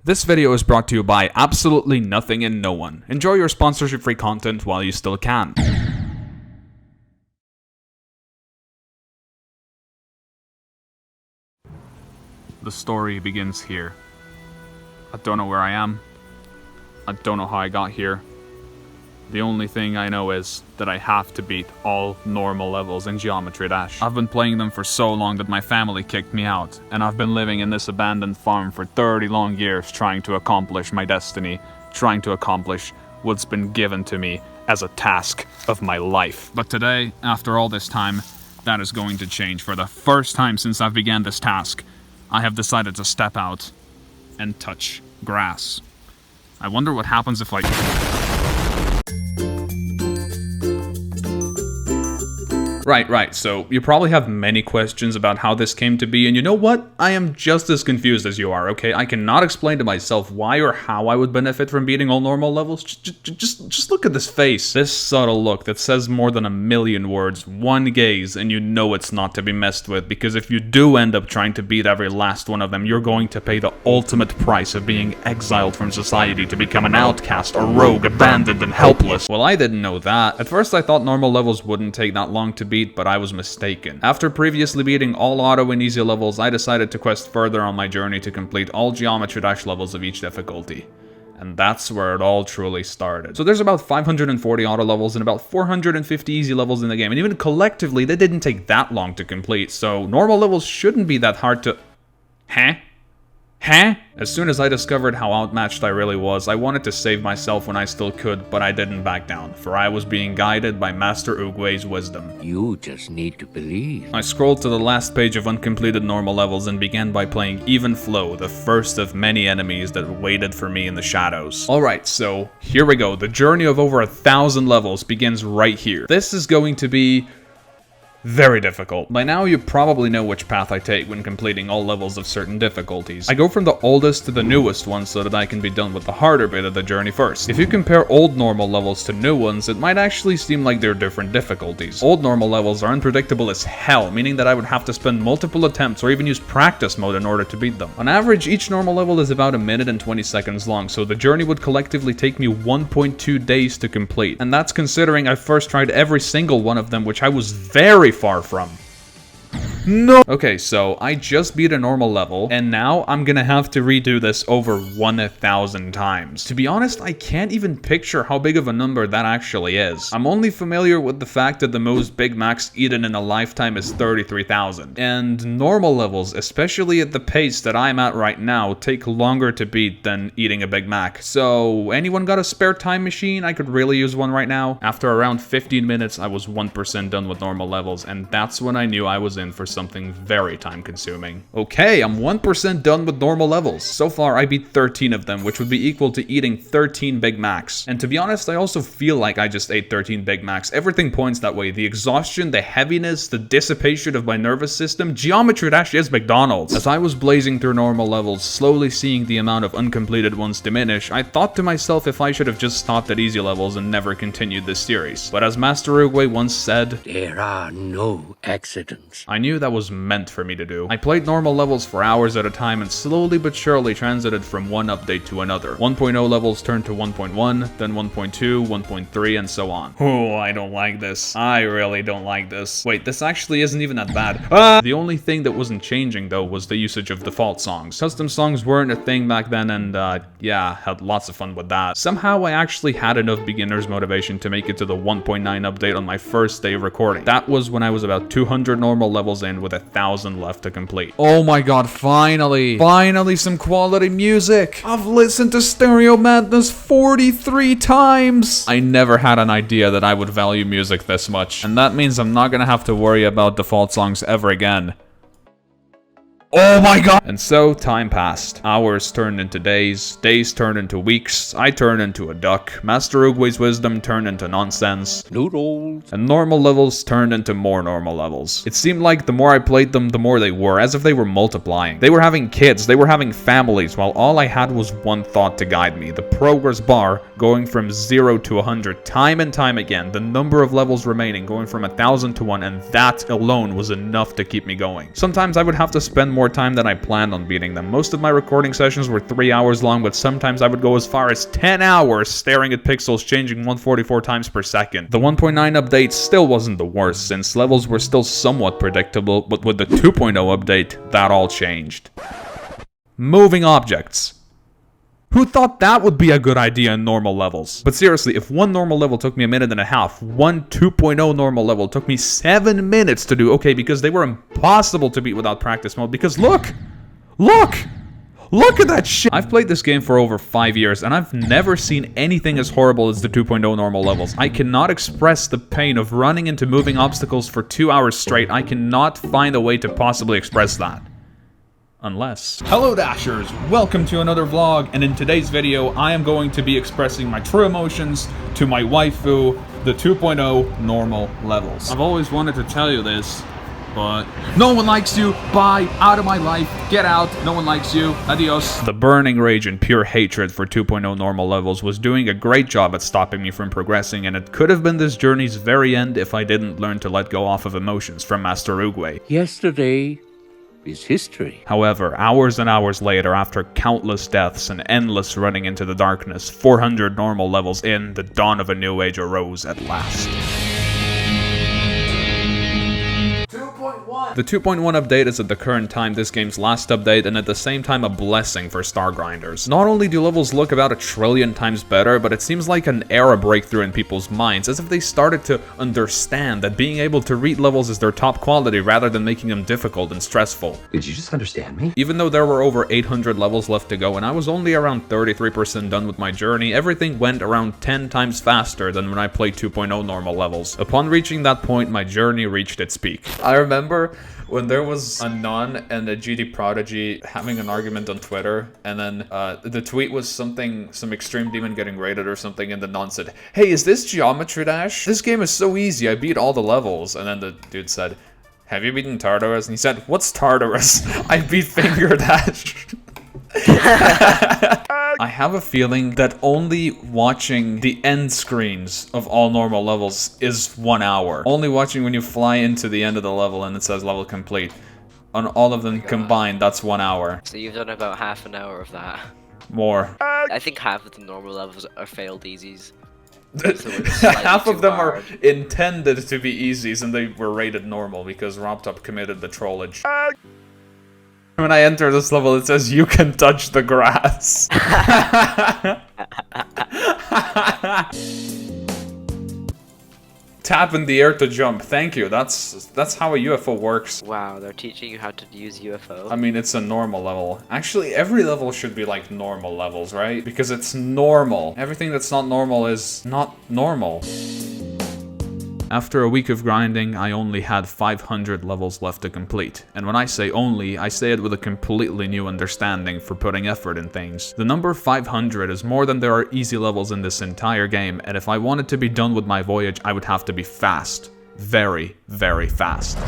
This video is brought to you by absolutely nothing and no one. Enjoy your sponsorship-free content while you still can. The story begins here. I don't know where I am. I don't know how I got here. The only thing I know is that I have to beat all normal levels in Geometry Dash. I've been playing them for so long that my family kicked me out, and I've been living in this abandoned farm for 30 long years trying to accomplish my destiny, trying to accomplish what's been given to me as a task of my life. But today, after all this time, that is going to change. For the first time since I've began this task, I have decided to step out and touch grass. I wonder what happens if Right, so you probably have many questions about how this came to be, and you know what? I am just as confused as you are, okay? I cannot explain to myself why or how I would benefit from beating all normal levels. Just look at this face. This subtle look that says more than a million words, one gaze, and you know it's not to be messed with, because if you do end up trying to beat every last one of them, you're going to pay the ultimate price of being exiled from society to become an outcast, a rogue, abandoned, and helpless. Well, I didn't know that. At first I thought normal levels wouldn't take that long to beat, but I was mistaken. After previously beating all auto and easy levels, I decided to quest further on my journey to complete all Geometry Dash levels of each difficulty. And that's where it all truly started. So there's about 540 auto levels and about 450 easy levels in the game, and even collectively, they didn't take that long to complete, so normal levels shouldn't be that hard to... As soon as I discovered how outmatched I really was, I wanted to save myself when I still could, but I didn't back down, for I was being guided by Master Oogway's wisdom. You just need to believe. I scrolled to the last page of uncompleted normal levels and began by playing Even Flow, the first of many enemies that waited for me in the shadows. Alright, so here we go. The journey of over 1,000 levels begins right here. This is going to be very difficult. By now, you probably know which path I take when completing all levels of certain difficulties. I go from the oldest to the newest one so that I can be done with the harder bit of the journey first. If you compare old normal levels to new ones, it might actually seem like they're different difficulties. Old normal levels are unpredictable as hell, meaning that I would have to spend multiple attempts or even use practice mode in order to beat them. On average, each normal level is about 1 minute and 20 seconds long, so the journey would collectively take me 1.2 days to complete. And that's considering I first tried every single one of them, which I was very far from. No! Okay, so I just beat a normal level, and now I'm gonna have to redo this over 1,000 times. To be honest, I can't even picture how big of a number that actually is. I'm only familiar with the fact that the most Big Macs eaten in a lifetime is 33,000. And normal levels, especially at the pace that I'm at right now, take longer to beat than eating a Big Mac. So, anyone got a spare time machine? I could really use one right now. After around 15 minutes, I was 1% done with normal levels, and that's when I knew I was in for something very time-consuming. Okay, I'm 1% done with normal levels. So far, I beat 13 of them, which would be equal to eating 13 Big Macs. And to be honest, I also feel like I just ate 13 Big Macs. Everything points that way. The exhaustion, the heaviness, the dissipation of my nervous system. Geometry Dash is McDonald's. As I was blazing through normal levels, slowly seeing the amount of uncompleted ones diminish, I thought to myself if I should have just stopped at easy levels and never continued this series. But as Master Oogway once said, There are no accidents. I knew that was meant for me to do. I played normal levels for hours at a time and slowly but surely transited from one update to another. 1.0 levels turned to 1.1, then 1.2, 1.3, and so on. Oh, I don't like this. I really don't like this. Wait, this actually isn't even that bad. The only thing that wasn't changing though was the usage of default songs. Custom songs weren't a thing back then, and yeah, had lots of fun with that. Somehow I actually had enough beginner's motivation to make it to the 1.9 update on my first day of recording. That was when I was about 200 normal levels in with 1,000 left to complete. Oh my god, finally! Finally some quality music! I've listened to Stereo Madness 43 times! I never had an idea that I would value music this much, and that means I'm not gonna have to worry about default songs ever again. Oh my god! And so, time passed. Hours turned into days, days turned into weeks, I turned into a duck, Master Oogway's wisdom turned into nonsense, Noodles. and normal levels turned into more normal levels. It seemed like the more I played them, the more they were, as if they were multiplying. They were having kids, they were having families, while all I had was one thought to guide me, the progress bar going from 0 to 100 time and time again, the number of levels remaining going from 1,000 to 1, and that alone was enough to keep me going. Sometimes I would have to spend more more time than I planned on beating them. Most of my recording sessions were 3 hours long, but sometimes I would go as far as 10 hours staring at pixels changing 144 times per second. The 1.9 update still wasn't the worst, since levels were still somewhat predictable, but with the 2.0 update, that all changed. Moving objects. Who thought that would be a good idea in normal levels? But seriously, if one normal level took me a minute and a half, one 2.0 normal level took me 7 minutes to do, okay, because they were impossible to beat without practice mode, because look! Look at that shit! I've played this game for over 5 years, and I've never seen anything as horrible as the 2.0 normal levels. I cannot express the pain of running into moving obstacles for 2 hours straight. I cannot find a way to possibly express that. Unless... Hello Dashers, welcome to another vlog, and in today's video I am going to be expressing my true emotions to my waifu, the 2.0 normal levels. I've always wanted to tell you this, but no one likes you, bye, out of my life, get out, no one likes you, adios. The burning rage and pure hatred for 2.0 normal levels was doing a great job at stopping me from progressing, and it could have been this journey's very end if I didn't learn to let go off of emotions from Master Uguay. Yesterday is history. However, hours and hours later, after countless deaths and endless running into the darkness, 400 normal levels in, the dawn of a new age arose at last. The 2.1 update is at the current time this game's last update, and at the same time a blessing for star grinders. Not only do levels look about 1 trillion times better, but it seems like an era breakthrough in people's minds, as if they started to understand that being able to read levels is their top quality rather than making them difficult and stressful. Did you just understand me? Even though there were over 800 levels left to go and I was only around 33% done with my journey, everything went around 10 times faster than when I played 2.0 normal levels. Upon reaching that point, my journey reached its peak. I remember when there was a nun and a GD Prodigy having an argument on Twitter, and then the tweet was something, some extreme demon getting raided or something, and the nun said, "Hey, is this Geometry Dash? This game is so easy, I beat all the levels." And then the dude said, "Have you beaten Tartarus?" And he said, "What's Tartarus?" "I beat Finger Dash." I have a feeling that only watching the end screens of all normal levels is 1 hour. Only watching when you fly into the end of the level and it says level complete. On all of them combined, that's 1 hour. So you've done about half an hour of that. More. I think half of the normal levels are failed easies. So half of them are intended to be easies and they were rated normal because RobTop committed the trollage. When I enter this level, it says, "You can touch the grass." Tap in the air to jump. Thank you. That's how a UFO works. Wow, they're teaching you how to use UFO. I mean, it's a normal level. Actually, every level should be like normal levels, right? Because it's normal. Everything that's not normal is not normal. After a week of grinding, I only had 500 levels left to complete. And when I say only, I say it with a completely new understanding for putting effort in things. The number 500 is more than there are easy levels in this entire game, and if I wanted to be done with my voyage, I would have to be fast. Very, very fast.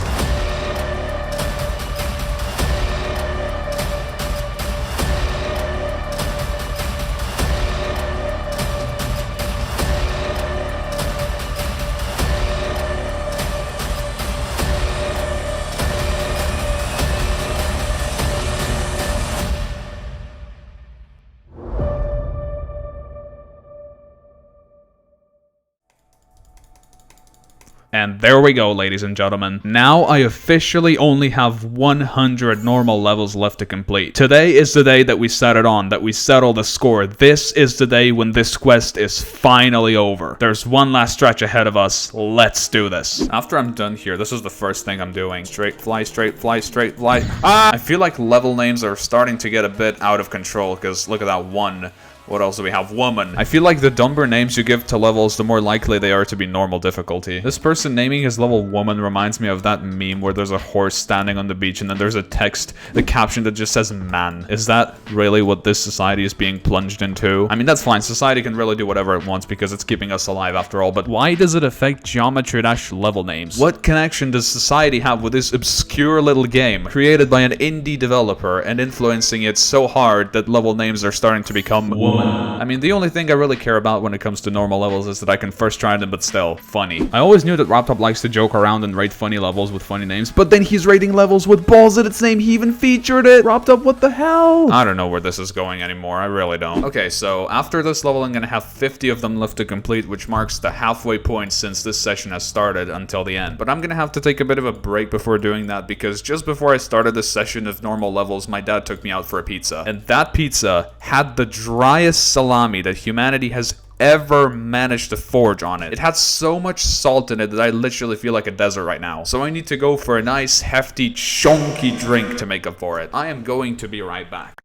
And there we go, ladies and gentlemen. Now I officially only have 100 normal levels left to complete. Today is the day that we set it on, that we settle the score. This is the day when this quest is finally over. There's one last stretch ahead of us. Let's do this. After I'm done here, this is the first thing I'm doing. Straight fly, straight fly, straight fly. Ah! I feel like level names are starting to get a bit out of control, because look at that one. What else do we have? Woman. I feel like the dumber names you give to levels, the more likely they are to be normal difficulty. This person naming his level Woman reminds me of that meme where there's a horse standing on the beach and then there's a text, the caption that just says man. Is that really what this society is being plunged into? I mean, that's fine. Society can really do whatever it wants because it's keeping us alive after all, but why does it affect Geometry Dash level names? What connection does society have with this obscure little game created by an indie developer and influencing it so hard that level names are starting to become I mean, the only thing I really care about when it comes to normal levels is that I can first try them, but still, funny. I always knew that Raptop likes to joke around and rate funny levels with funny names, but then he's rating levels with balls in its name. He even featured it. Raptop, what the hell? I don't know where this is going anymore. I really don't. Okay, so after this level, I'm gonna have 50 of them left to complete, which marks the halfway point since this session has started until the end. But I'm gonna have to take a bit of a break before doing that, because just before I started this session of normal levels, my dad took me out for a pizza. And that pizza had the driest salami that humanity has ever managed to forge on it. It had so much salt in it that I literally feel like a desert right now. So I need to go for a nice, hefty, chunky drink to make up for it. I am going to be right back.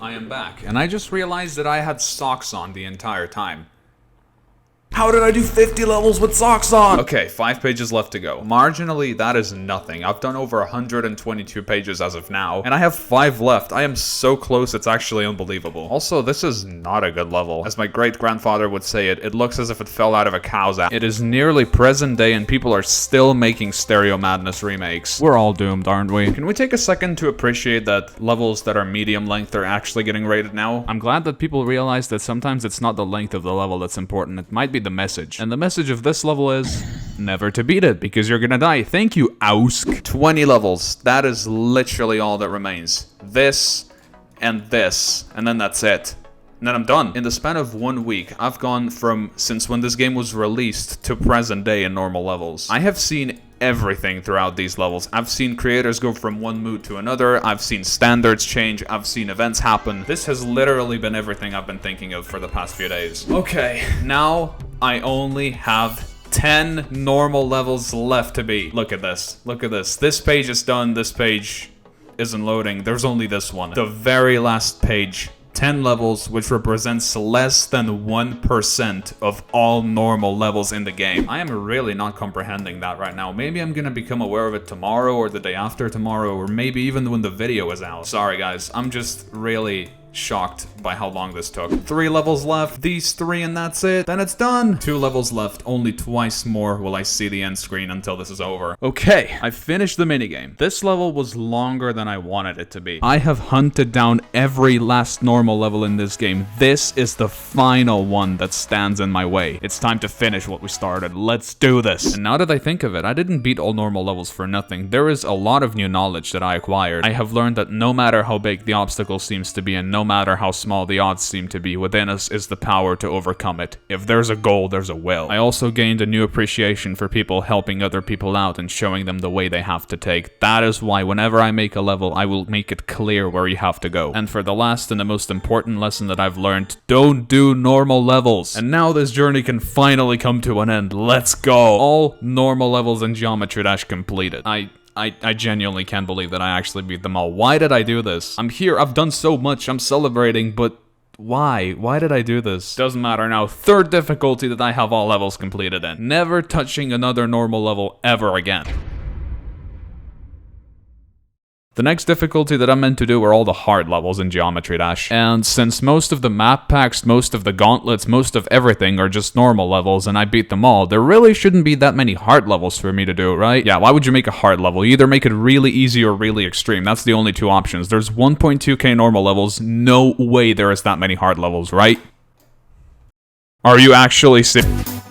I am back, and I just realized that I had socks on the entire time. How did I do 50 levels with socks on? Okay, 5 pages left to go. Marginally, that is nothing. I've done over 122 pages as of now, and I have 5 left. I am so close, it's actually unbelievable. Also, this is not a good level. As my great-grandfather would say it looks as if it fell out of a cow's ass. It is nearly present day, and people are still making Stereo Madness remakes. We're all doomed, aren't we? Can we take a second to appreciate that levels that are medium length are actually getting rated now? I'm glad that people realize that sometimes it's not the length of the level that's important. It might be the message. And the message of this level is never to beat it, because you're gonna die. Thank you, Ausk. 20 levels. That is literally all that remains. This, and then that's it. And then I'm done. In the span of 1 week, I've gone from since when this game was released to present day in normal levels. I have seen everything throughout these levels. I've seen creators go from one mood to another. I've seen standards change. I've seen events happen. This has literally been everything I've been thinking of for the past few days. Okay, now I only have 10 normal levels left to beat. Look at this. Look at this. This page is done. This page isn't loading. There's only this one. The very last page. 10 levels, which represents less than 1% of all normal levels in the game. I am really not comprehending that right now. Maybe I'm gonna become aware of it tomorrow or the day after tomorrow, or maybe even when the video is out. Sorry guys, I'm just really shocked by how long this took. 3 levels left, these 3 and that's it, then it's done. 2 levels left, only twice more will I see the end screen until this is over. Okay, I finished the minigame. This level was longer than I wanted it to be. I have hunted down every last normal level in this game. This is the final one that stands in my way. It's time to finish what we started. Let's do this. And now that I think of it, I didn't beat all normal levels for nothing. There is a lot of new knowledge that I acquired. I have learned that no matter how big the obstacle seems to be, and no matter how small the odds seem to be, within us is the power to overcome it. If there's a goal, there's a will. I also gained a new appreciation for people helping other people out and showing them the way they have to take. That is why whenever I make a level, I will make it clear where you have to go. And for the last and the most important lesson that I've learned, don't do normal levels. And now this journey can finally come to an end. Let's go. All normal levels in Geometry Dash completed. I genuinely can't believe that I actually beat them all. Why did I do this? I'm here, I've done so much, I'm celebrating, but why? Why did I do this? Doesn't matter now. 3rd difficulty that I have all levels completed in. Never touching another normal level ever again. The next difficulty that I'm meant to do are all the hard levels in Geometry Dash. And since most of the map packs, most of the gauntlets, most of everything are just normal levels and I beat them all, there really shouldn't be that many hard levels for me to do, right? Yeah, why would you make a hard level? You either make it really easy or really extreme. That's the only 2 options. There's 1.2k normal levels. No way there is that many hard levels, right? Are you actually serious?